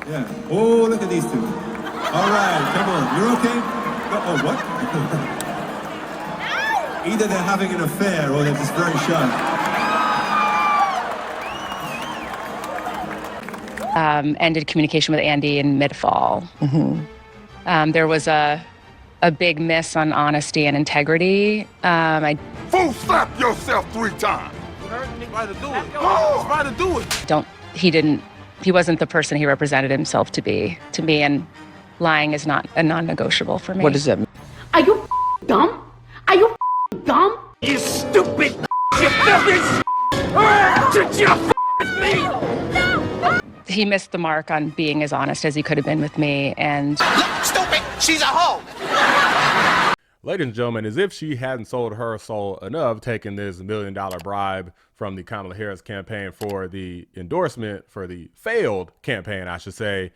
Yeah. Oh, look at these two. All right, come on. You're okay? Oh, what? Either they're having an affair or they're just very shy. Ended communication with Andy in mid-fall. There was a big miss on honesty and integrity. Fool, slap yourself 3 times. Try to do it. Oh, try to do it. He wasn't the person he represented himself to be to me, and lying is not a non-negotiable for me. What does that mean? Are you dumb? Are you dumb? You stupid you filthy Did you with me? He missed the mark on being as honest as he could have been with me, and Look, stupid. She's a hoe. Ladies and gentlemen, as if she hadn't sold her soul enough, taking this $1 million bribe from the Kamala Harris campaign for the endorsement, for the failed campaign, I should say,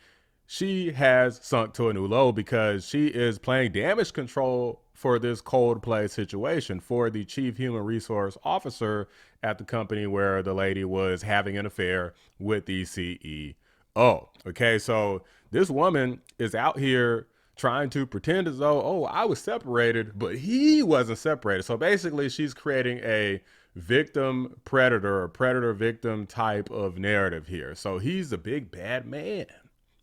she has sunk to a new low because she is playing damage control for this Coldplay situation for the chief human resource officer at the company where the lady was having an affair with the CEO. Okay, so this woman is out here trying to pretend as though, oh, I was separated, but he wasn't separated. So basically she's creating a victim predator or predator victim type of narrative here. So he's a big bad man.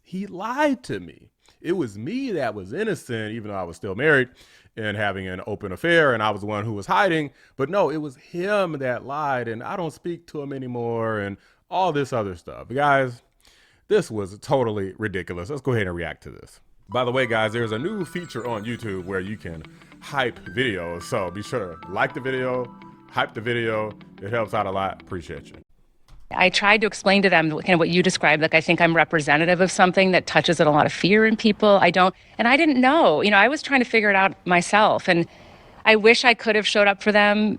He lied to me. It was me that was innocent, even though I was still married and having an open affair, and I was the one who was hiding. But no, it was him that lied, and I don't speak to him anymore, and all this other stuff. Guys, this was totally ridiculous. Let's go ahead and react to this. By the way, guys, there's a new feature on YouTube where you can hype videos. So be sure to like the video, hype the video. It helps out a lot. Appreciate you. I tried to explain to them kind of what you described. Like, I think I'm representative of something that touches on a lot of fear in people. I didn't know. I was trying to figure it out myself. And I wish I could have showed up for them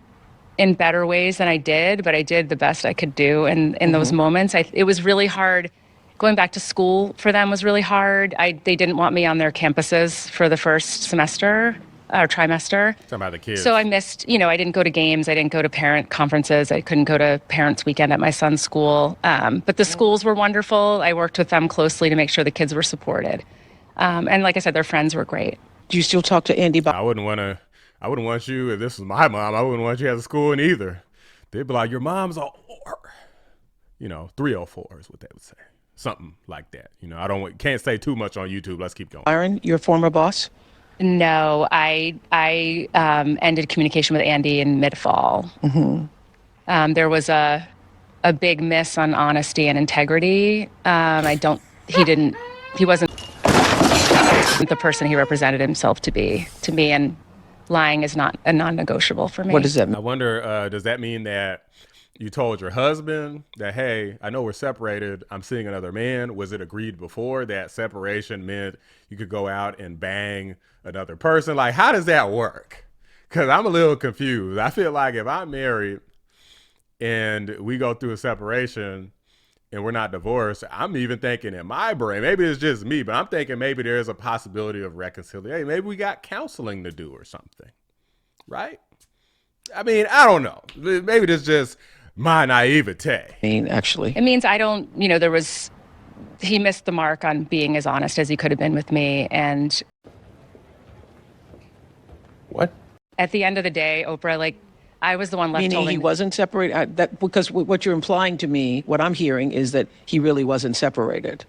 in better ways than I did, but I did the best I could do in those moments. It was really hard. Going back to school for them was really hard. They didn't want me on their campuses for the first semester or trimester. Talking about the kids. So I missed, I didn't go to games. I didn't go to parent conferences. I couldn't go to parents' weekend at my son's school. But the schools were wonderful. I worked with them closely to make sure the kids were supported. And like I said, their friends were great. Do you still talk to Andy Byron? I wouldn't want you, if this was my mom, I wouldn't want you at school either. They'd be like, your mom's a whore. 304 is what they would say. Something like that. Can't say too much on YouTube. Let's keep going. Byron, your former boss? No, I ended communication with Andy in mid-fall. There was a big miss on honesty and integrity. He wasn't the person he represented himself to be to me, and lying is not a non-negotiable for me. What does that mean? I wonder, does that mean that you told your husband that, hey, I know we're separated, I'm seeing another man? Was it agreed before that separation meant you could go out and bang another person? Like, how does that work? Because I'm a little confused. I feel like if I'm married and we go through a separation and we're not divorced, I'm even thinking in my brain, maybe it's just me, but I'm thinking maybe there's a possibility of reconciliation. Maybe we got counseling to do or something, right? I mean, I don't know. Maybe it's just my naivete. Actually, it means he missed the mark on being as honest as he could have been with me. And what? At the end of the day, Oprah, I was the one left Meaning he wasn't separated? Because what you're implying to me, what I'm hearing is that he really wasn't separated.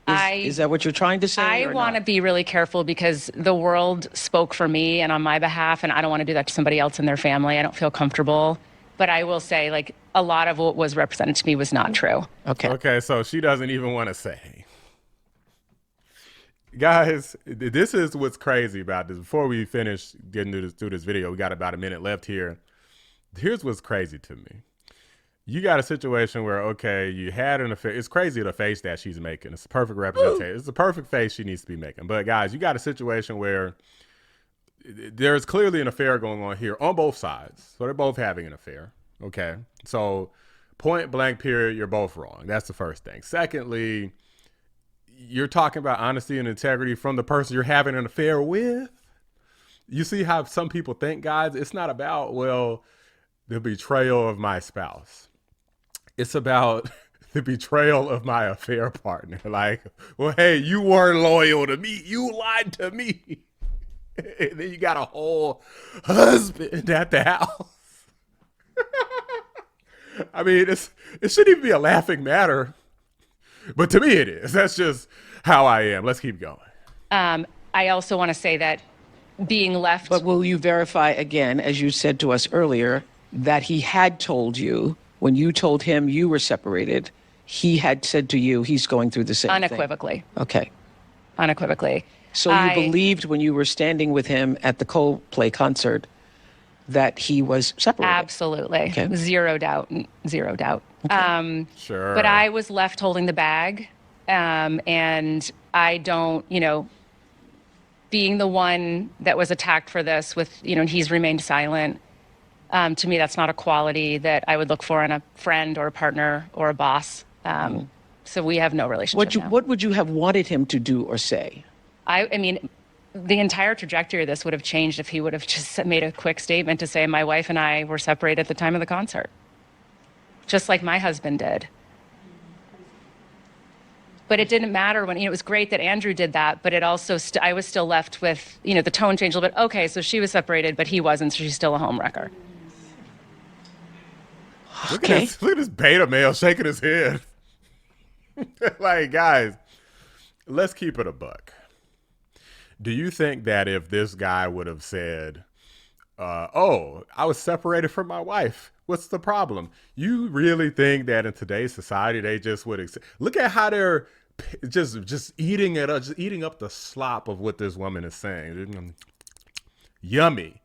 Is that what you're trying to say? I want to be really careful because the world spoke for me and on my behalf, and I don't want to do that to somebody else in their family. I don't feel comfortable. But I will say, a lot of what was represented to me was not true. Okay, so she doesn't even want to say. Guys, this is what's crazy about this. Before we finish getting through this video, we got about a minute left here. Here's what's crazy to me. You got a situation where, okay, you had an affair. It's crazy the face that she's making. It's a perfect representation. It's the perfect face she needs to be making. But guys, you got a situation where there's clearly an affair going on here on both sides. So they're both having an affair. Okay. So point blank period, you're both wrong. That's the first thing. Secondly, you're talking about honesty and integrity from the person you're having an affair with. You see how some people think, guys? It's not about, well, the betrayal of my spouse. It's about the betrayal of my affair partner. Like, well, hey, you weren't loyal to me. You lied to me. And then you got a whole husband at the house. I mean, it shouldn't even be a laughing matter. But to me, it is. That's just how I am. Let's keep going. I also want to say that being left. But will you verify again, as you said to us earlier, that he had told you, when you told him you were separated, he had said to you he's going through the same unequivocally. thing? Okay. Unequivocally. So you believed when you were standing with him at the Coldplay concert that he was separated? Absolutely. Okay. Zero doubt. Zero doubt. Okay. Sure. But I was left holding the bag. And I don't, being the one that was attacked for this with, and he's remained silent. To me, that's not a quality that I would look for in a friend or a partner or a boss. So we have no relationship now. What would you have wanted him to do or say? I mean, the entire trajectory of this would have changed if he would have just made a quick statement to say, my wife and I were separated at the time of the concert. Just like my husband did. But it didn't matter when, it was great that Andrew did that, but it also, I was still left with, the tone changed a little bit. Okay, so she was separated, but he wasn't, so she's still a homewrecker. Look at this beta male shaking his head. Like, guys, let's keep it a buck. Do you think that if this guy would have said, oh, I was separated from my wife, what's the problem? You really think that in today's society, they just would look at how they're just eating it up, just eating up the slop of what this woman is saying. Yummy.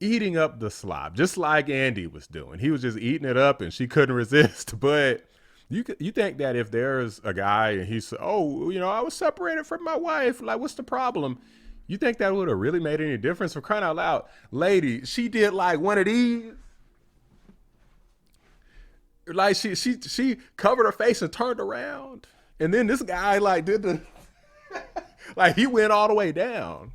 Eating up the slop, just like Andy was doing. He was just eating it up and she couldn't resist. But you think that if there's a guy and he said, oh, I was separated from my wife, like, what's the problem? You think that would have really made any difference? For crying out loud, lady, she did like one of these. Like she covered her face and turned around. And then this guy like did the, like he went all the way down.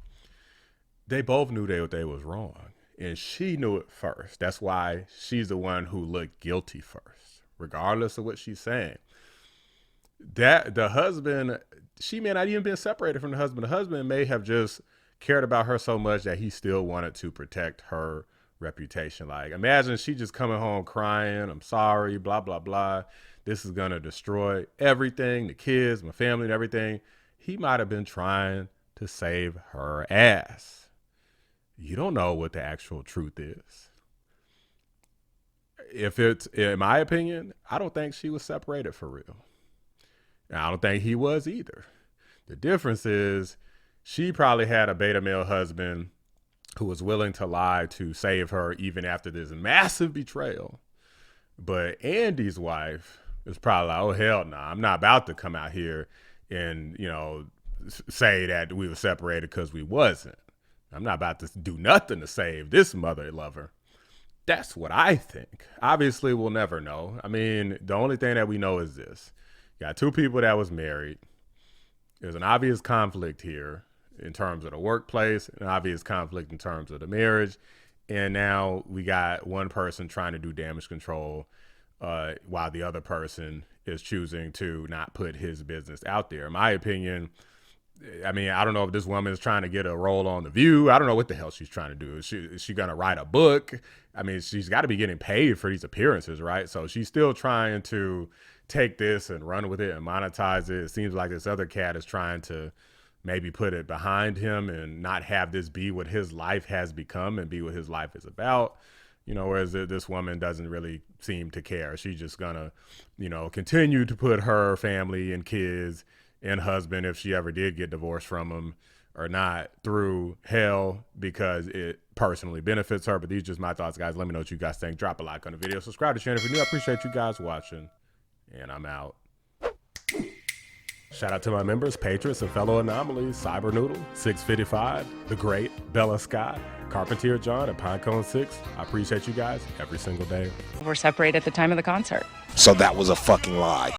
They both knew they was wrong. And she knew it first. That's why she's the one who looked guilty first, regardless of what she's saying. That the husband, she may not even been separated from the husband. The husband may have just cared about her so much that he still wanted to protect her reputation. Like, imagine she just coming home crying, I'm sorry, blah, blah, blah. This is going to destroy everything, the kids, my family and everything. He might have been trying to save her ass. You don't know what the actual truth is. If it's, in my opinion, I don't think she was separated for real. And I don't think he was either. The difference is she probably had a beta male husband who was willing to lie to save her even after this massive betrayal. But Andy's wife is probably like, oh, hell no, I'm not about to come out here and, say that we were separated because we wasn't. I'm not about to do nothing to save this mother lover. That's what I think. Obviously, we'll never know. I mean, the only thing that we know is this. You got two people that was married. There's an obvious conflict here in terms of the workplace, an obvious conflict in terms of the marriage. And now we got one person trying to do damage control while the other person is choosing to not put his business out there. In my opinion, I mean, I don't know if this woman is trying to get a role on The View. I don't know what the hell she's trying to do. Is she going to write a book? I mean, she's got to be getting paid for these appearances, right? So she's still trying to take this and run with it and monetize it. It seems like this other cat is trying to maybe put it behind him and not have this be what his life has become and be what his life is about. Whereas this woman doesn't really seem to care. She's just going to, continue to put her family and kids and husband, if she ever did get divorced from him or not, through hell because it personally benefits her. But these are just my thoughts, guys. Let me know what you guys think. Drop a like on the video. Subscribe to the channel if you're new. I appreciate you guys watching. And I'm out. Shout out to my members, patrons, and fellow anomalies, Cyber Noodle, 655, The Great, Bella Scott, Carpentier John, and Pinecone 6. I appreciate you guys every single day. We're separated at the time of the concert. So that was a fucking lie.